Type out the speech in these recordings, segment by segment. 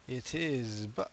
It is, but,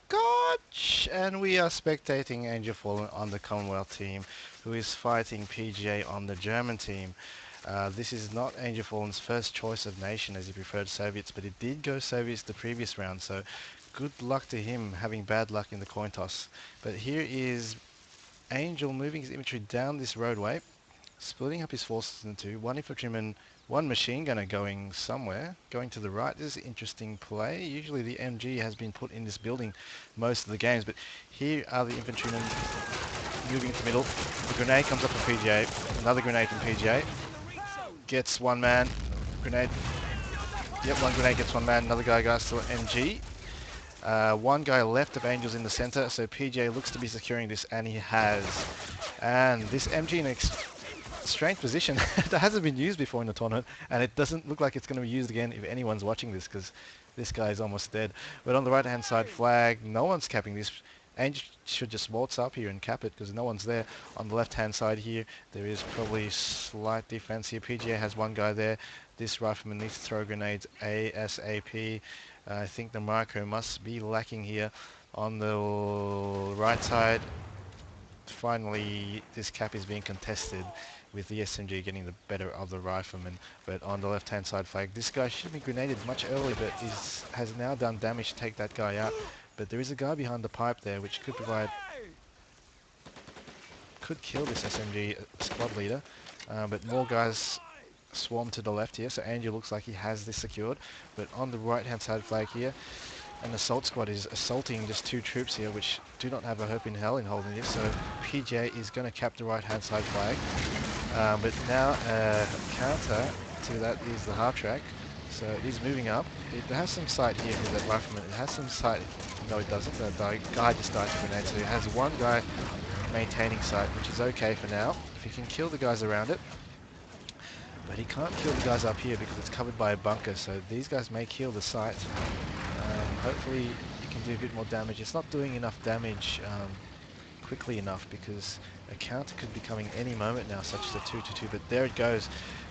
gosh! And we are spectating Angelfallen on the Commonwealth team, who is fighting PGA on the German team. This is not Angelfallen's first choice of nation, as he preferred Soviets, but it did go Soviets the previous round, so good luck to him having bad luck in the coin toss. But here is Angel moving his infantry down this roadway, splitting up his forces into two. One infantryman, one machine gunner going somewhere, going to the right. This is interesting play. Usually the MG has been put in this building most of the games, but here are the infantrymen moving to middle. The grenade comes up from PGA. Another grenade from PGA. Gets one man. Grenade. Yep, one grenade gets one man. Another guy goes to MG. One guy left of Angels in the center, so PGA looks to be securing this, and he has. And this MG in a strange position that hasn't been used before in the tournament, and it doesn't look like it's going to be used again if anyone's watching this, because this guy is almost dead. But on the right hand side flag, no one's capping this. Angel should just waltz up here and cap it because no one's there. On the left hand side here, there is probably slight defense here. PGA has one guy there. This rifleman needs to throw grenades ASAP. I think the micro must be lacking here. On the right side, finally this cap is being contested with the SMG getting the better of the rifleman. But on the left hand side flag, this guy should be grenaded much earlier, but has now done damage to take that guy out. But there is a guy behind the pipe there which could kill this SMG squad leader. But more guys swarm to the left here, so Angel looks like he has this secured. But on the right hand side flag here, an assault squad is assaulting just two troops here which do not have a hope in hell in holding this, so PJ is going to cap the right hand side flag. But now counter to that is the half track, so it is moving up. It has some sight here with that rifleman. It has some sight. No, it doesn't. The guy just died to grenade, so it has one guy maintaining sight, which is okay for now. If he can kill the guys around it, but he can't kill the guys up here because it's covered by a bunker, so these guys may kill the site. Hopefully you can do a bit more damage. It's not doing enough damage quickly enough because a counter could be coming any moment now, such as a 2-2, but there it goes.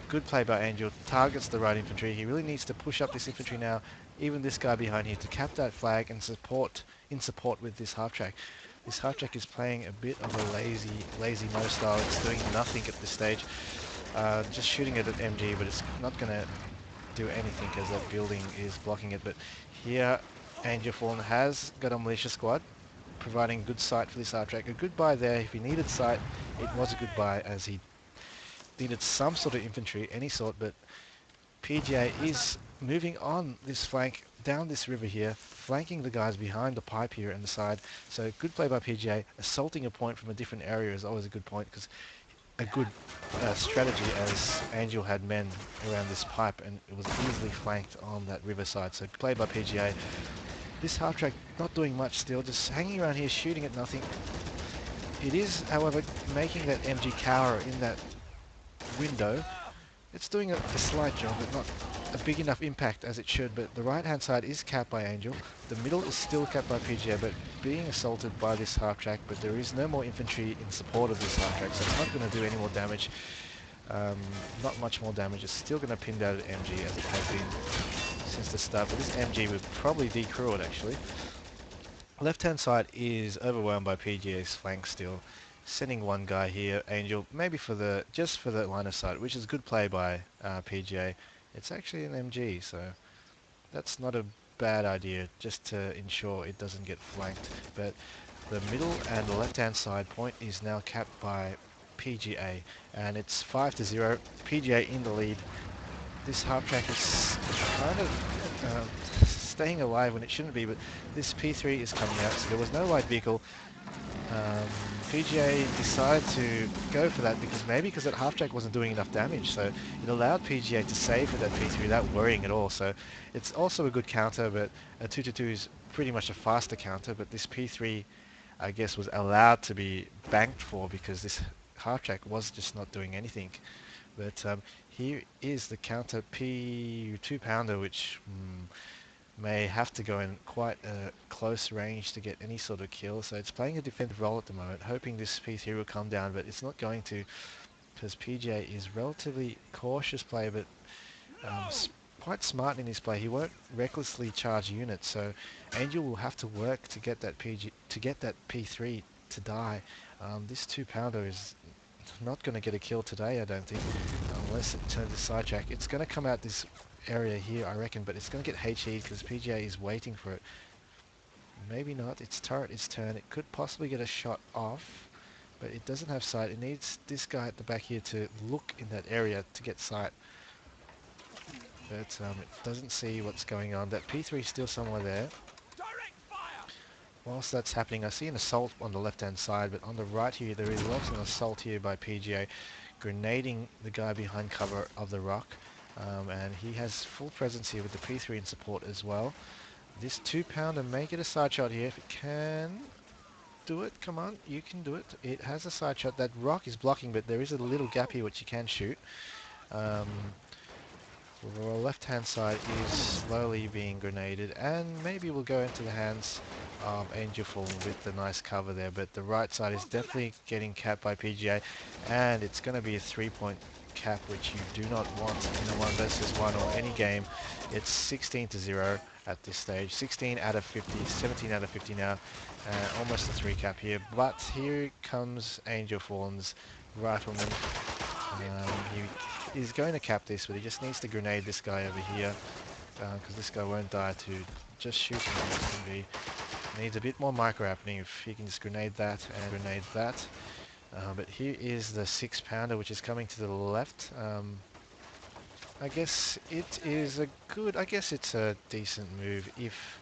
Good play by Angel, targets the right infantry. He really needs to push up this infantry now, even this guy behind here, to cap that flag and support with this half track. This half track is playing a bit of a lazy Mo style. It's doing nothing at this stage. Just shooting it at MG, but it's not going to do anything as that building is blocking it. But here Angelfallen has got a militia squad providing good sight for this half track. A good buy there. If he needed sight, it was a good buy as he needed some sort of infantry, any sort, but PGA is moving on this flank down this river here, flanking the guys behind the pipe here and the side. So good play by PGA. Assaulting a point from a different area is always a good point, because a good strategy, as Angel had men around this pipe and it was easily flanked on that riverside. So played by PGA. This half track not doing much still, just hanging around here shooting at nothing. It is, however, making that MG cower in that window. It's doing a slight job, but not a big enough impact as it should. But the right hand side is capped by Angel. The middle is still capped by PGA, but being assaulted by this half track. But there is no more infantry in support of this half track, so it's not going to do any more damage. Not much more damage. It's still going to pin down at MG as it has been since the start. But this MG would probably decrew it actually. Left hand side is overwhelmed by PGA's flank still. Sending one guy here, Angel, maybe just for the line of sight, which is good play by PGA. It's actually an MG, so that's not a bad idea, just to ensure it doesn't get flanked. But the middle and the left-hand side point is now capped by PGA, and it's 5-0. PGA in the lead. This half track is kind of staying alive when it shouldn't be, but this P3 is coming out, so there was no light vehicle. PGA decided to go for that because that half track wasn't doing enough damage, so it allowed PGA to save with that P3 without worrying at all. So it's also a good counter, but a 2-2 is pretty much a faster counter, but this P3 I guess was allowed to be banked for because this half track was just not doing anything. But here is the counter P2 pounder, which may have to go in quite a close range to get any sort of kill. So it's playing a defensive role at the moment, hoping this P3 will come down, but it's not going to, because PJ is relatively cautious play, but quite smart in his play. He won't recklessly charge units, so Angel will have to work to get that P3 to die. This 2-pounder is not going to get a kill today, I don't think, unless it turns a sidetrack. It's going to come out this area here, I reckon, but it's going to get HE'd because PGA is waiting for it. Maybe not. Its turret is turned. It could possibly get a shot off, but it doesn't have sight. It needs this guy at the back here to look in that area to get sight. But it doesn't see what's going on. That P3 is still somewhere there. Whilst that's happening, I see an assault on the left-hand side, but on the right here, there is also an assault here by PGA, grenading the guy behind cover of the rock. And he has full presence here with the P3 in support as well. This 2-pounder may get a side shot here if it can. Do it, come on, you can do it. It has a side shot. That rock is blocking, but there is a little gap here which you can shoot. The left-hand side is slowly being grenaded, and maybe we'll go into the hands of Angelfallen with the nice cover there, but the right side is definitely getting capped by PGA, and it's going to be a 3-point cap, which you do not want in a 1 versus 1 or any game. It's 16-0 at this stage, 16 out of 50, 17 out of 50 now, almost a 3 cap here, but here comes Angelfallen's rifleman. He is going to cap this, but he just needs to grenade this guy over here, because this guy won't die to just shooting an SMG. Needs a bit more micro happening if he can just grenade that and grenade that. But here is the 6-pounder, which is coming to the left. I guess it is a good, I guess it's a decent move if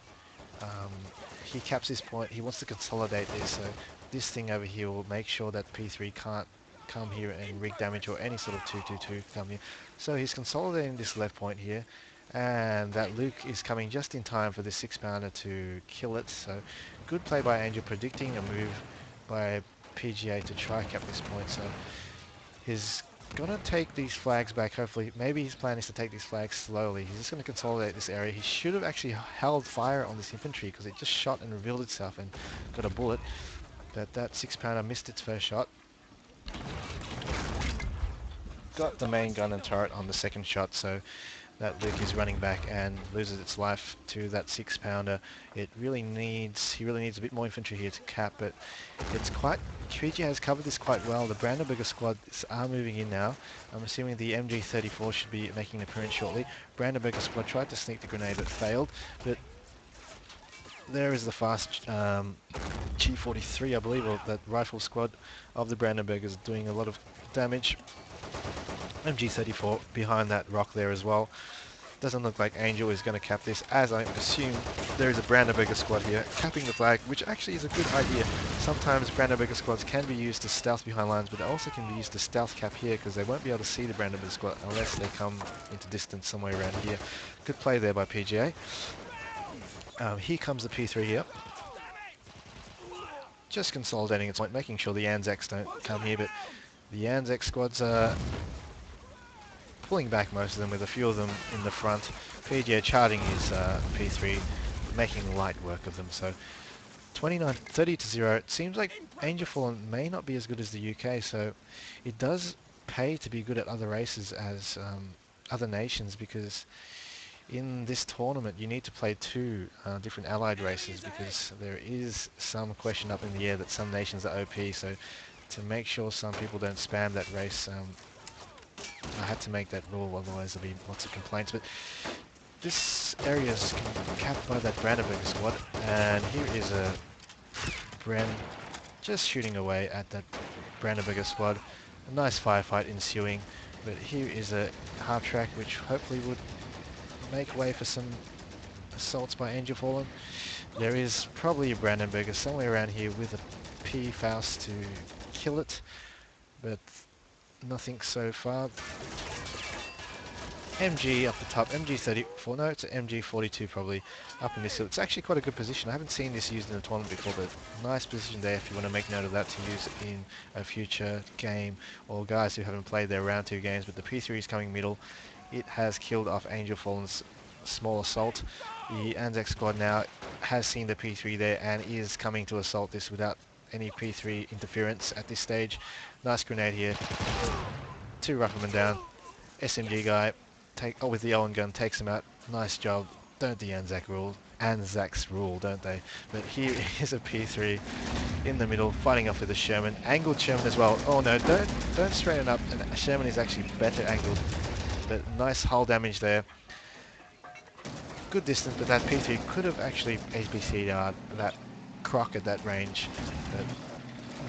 he caps this point. He wants to consolidate this, so this thing over here will make sure that P3 can't come here and wreak damage or any sort of 2-2-2 come here. So he's consolidating this left point here, and that Luke is coming just in time for the 6-pounder to kill it. So good play by Angel, predicting a move by PGA to try cap this point. So he's gonna take these flags back, hopefully. Maybe his plan is to take these flags slowly. He's just gonna consolidate this area. He should have actually held fire on this infantry because it just shot and revealed itself and got a bullet. But that 6-pounder missed its first shot. Got the main gun and turret on the second shot, so that Luke is running back and loses its life to that 6-pounder. He really needs a bit more infantry here to cap, but it's quite, PGA has covered this quite well. The Brandenburger squads are moving in now. I'm assuming the MG34 should be making an appearance shortly. Brandenburger squad tried to sneak the grenade but failed, but there is the fast G43, I believe, or that rifle squad of the Brandenburgers doing a lot of damage. MG34 behind that rock there as well. Doesn't look like Angel is going to cap this, as I assume there is a Brandenburger squad here capping the flag, which actually is a good idea. Sometimes Brandenburger squads can be used to stealth behind lines, but they also can be used to stealth cap here because they won't be able to see the Brandenburger squad unless they come into distance somewhere around here. Good play there by PGA. Here comes the P3 here. Just consolidating its point, making sure the Anzacs don't come here, but the Anzac squads are pulling back, most of them, with a few of them in the front. PGA charging his P3, making light work of them. So 30-0. It seems like Angelfallen may not be as good as the UK, so it does pay to be good at other races as other nations, because in this tournament you need to play 2 different allied races, because there is some question up in the air that some nations are OP. So to make sure some people don't spam that race, I had to make that rule, otherwise there'll be lots of complaints. But this area is capped by that Brandenburger squad, and here is a Bren just shooting away at that Brandenburger squad. A nice firefight ensuing, but here is a half track which hopefully would make way for some assaults by Angelfallen. There is probably a Brandenburger somewhere around here with a P Faust to kill it, but nothing so far. MG up the top, MG34, no, it's an MG42 probably up in this hill. It's actually quite a good position. I haven't seen this used in a tournament before, but nice position there if you want to make note of that to use in a future game, or guys who haven't played their round 2 games. But the P3 is coming middle. It has killed off Angelfallen's small assault. The Anzac squad now has seen the P3 there and is coming to assault this without any P3 interference at this stage. Nice grenade here. 2 riflemen down. SMG guy with the Owen gun, takes him out. Nice job. Don't the Anzacs rule, don't they? But here is a P3 in the middle, fighting off with a Sherman. Angled Sherman as well. Oh no, don't straighten up. And Sherman is actually better angled. But nice hull damage there. Good distance, but that P3 could have actually APC'd that croc at that range. But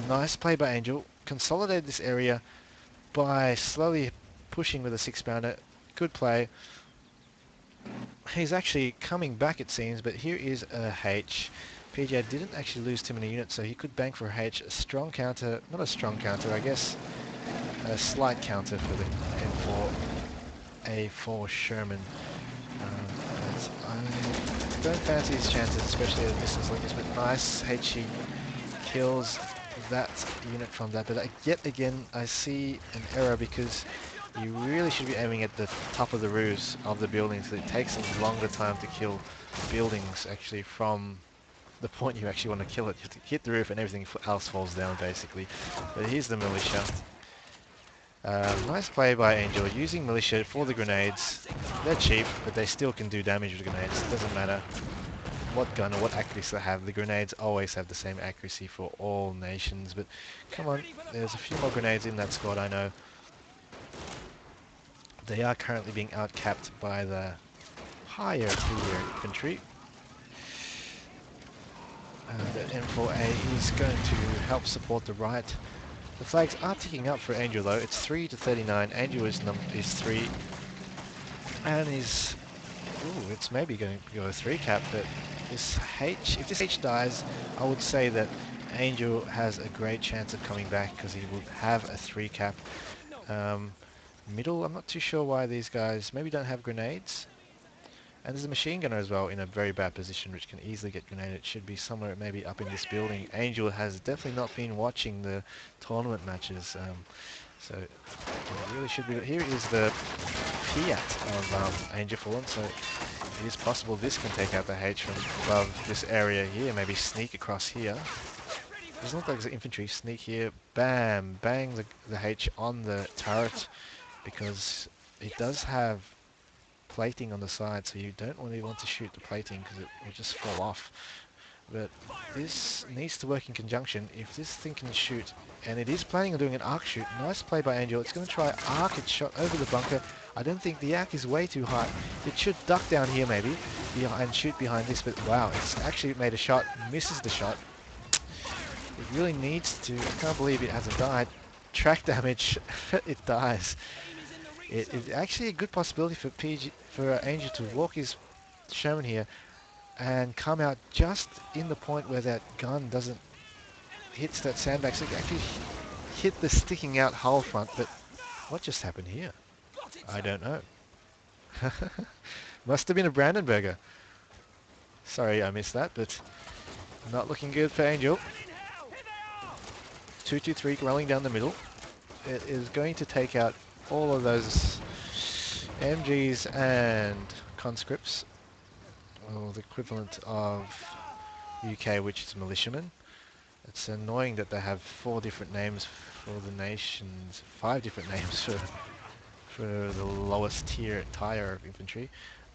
nice play by Angel. Consolidated this area by slowly pushing with a 6-pounder. Good play. He's actually coming back, it seems, but here is a H. PGA didn't actually lose too many units, so he could bank for a H. A strong counter, not a strong counter, I guess a slight counter for the M4 A4 Sherman. But I don't fancy his chances, especially at a distance like this, but nice HE kills that unit from that. But yet again, I see an error because you really should be aiming at the top of the roofs of the buildings. It takes a longer time to kill buildings actually from the point you actually want to kill it. You have to hit the roof and everything else falls down basically. But here's the militia. Nice play by Angel, using militia for the grenades. They're cheap, but they still can do damage with grenades. It doesn't matter what gun or what accuracy they have. The grenades always have the same accuracy for all nations. But come on, there's a few more grenades in that squad, I know. They are currently being outcapped by the higher tier infantry. The M4A is going to help support the right. The flags are ticking up for Angel though. It's 3 to 39. Angel is 3 and is it's maybe going to go a 3 cap, but this H, if this H dies, I would say that Angel has a great chance of coming back because he will have a 3 cap. Middle, I'm not too sure why these guys maybe don't have grenades. And there's a machine gunner as well in a very bad position which can easily get grenaded. It should be somewhere maybe up in this building. Angel has definitely not been watching the tournament matches, so it really should be. Here is the Fiat of Angelfallen, so it is possible this can take out the H from above this area here, maybe sneak across here. Doesn't look like there's infantry. Sneak here, bam, bang the H on the turret, because it does have plating on the side, so you don't really want to shoot the plating because it will just fall off. But this needs to work in conjunction. If this thing can shoot, and it is planning on doing an arc shoot, nice play by Angel. It's going to try arc its shot over the bunker. I don't think the arc is way too high. It should duck down here maybe and shoot behind this, but wow, it's actually made a shot, misses the shot. It really needs to, I can't believe it hasn't died. Track damage, it dies. It's actually a good possibility for Angel to walk his Sherman here and come out just in the point where that gun doesn't hit that sandbag. So it actually hit the sticking out hull front. But what just happened here? I don't know. Must have been a Brandenburger. Sorry I missed that, but not looking good for Angel. 223 rolling down the middle. It is going to take out all of those MGs and conscripts, or the equivalent of UK, which is militiamen. It's annoying that they have 4 different names for the nations, 5 different names for the lowest tier of infantry.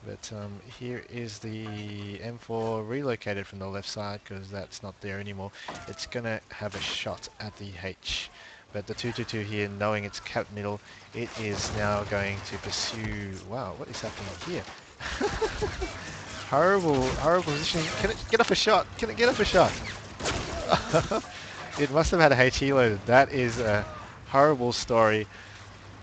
But here is the M4 relocated from the left side because that's not there anymore. It's going to have a shot at the H. But the 222 here, knowing it's capped middle, it is now going to pursue... Wow, what is happening here? Horrible positioning. Can it get off a shot? Can it get off a shot? It must have had a HE loaded. That is a horrible story.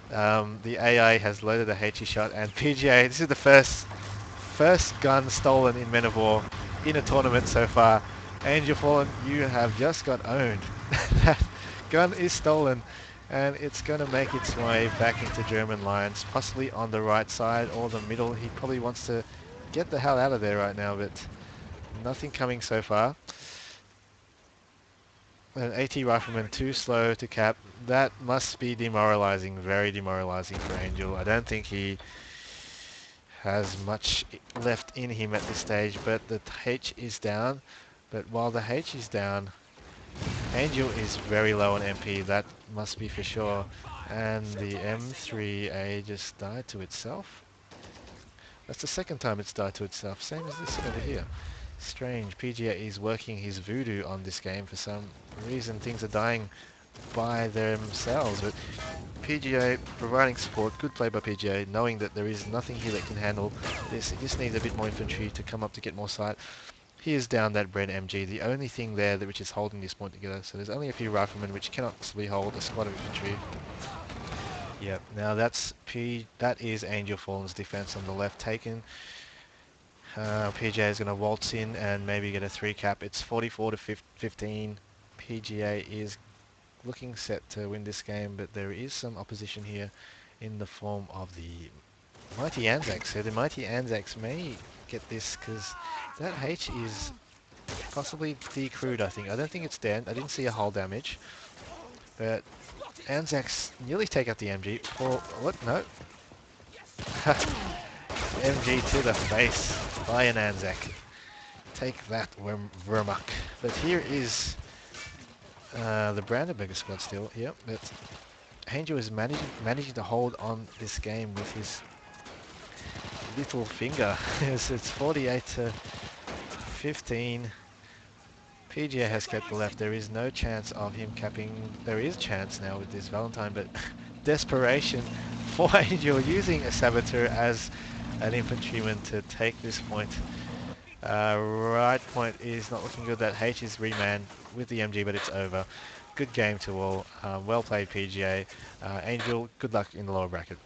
The AI has loaded a HE shot, and PGA, this is the first gun stolen in Men of War in a tournament so far. Angelfallen, you have just got owned. That gun is stolen, and it's going to make its way back into German lines, possibly on the right side or the middle. He probably wants to get the hell out of there right now, but nothing coming so far. An AT rifleman too slow to cap. That must be demoralizing, very demoralizing for Angel. I don't think he has much left in him at this stage, but the H is down. But while the H is down, Angel is very low on MP, that must be for sure. And the M3A just died to itself. That's the second time it's died to itself. Same as this over here. Strange. PGA is working his voodoo on this game for some reason. Things are dying by themselves, but PGA providing support. Good play by PGA, knowing that there is nothing here that can handle this. He just needs a bit more infantry to come up to get more sight. He is down that Brent MG, the only thing there which is holding this point together. So there's only a few riflemen which cannot possibly hold a squad of infantry. Yep, now that is Angelfallen's defense on the left taken. PGA is going to waltz in and maybe get a 3 cap. It's 44 to 15. PGA is looking set to win this game, but there is some opposition here in the form of the Mighty Anzacs. So the Mighty Anzacs may get this because that H is possibly decrewed, I think. I don't think it's dead. I didn't see a hull damage. But Anzacs nearly take out the MG. Or what? No. MG to the face by an Anzac. Take that, Vermuck. But here is the Brandenburger squad still. Yep, but Angel is managing to hold on this game with his little finger. It's 48 to 15. PGA has kept the left. There is no chance of him capping. There is chance now with this Valentine, but desperation for Angel using a saboteur as an infantryman to take this point. Right point is not looking good. That H is remanned with the MG, but it's over. Good game to all. Well played PGA. Angel, good luck in the lower bracket.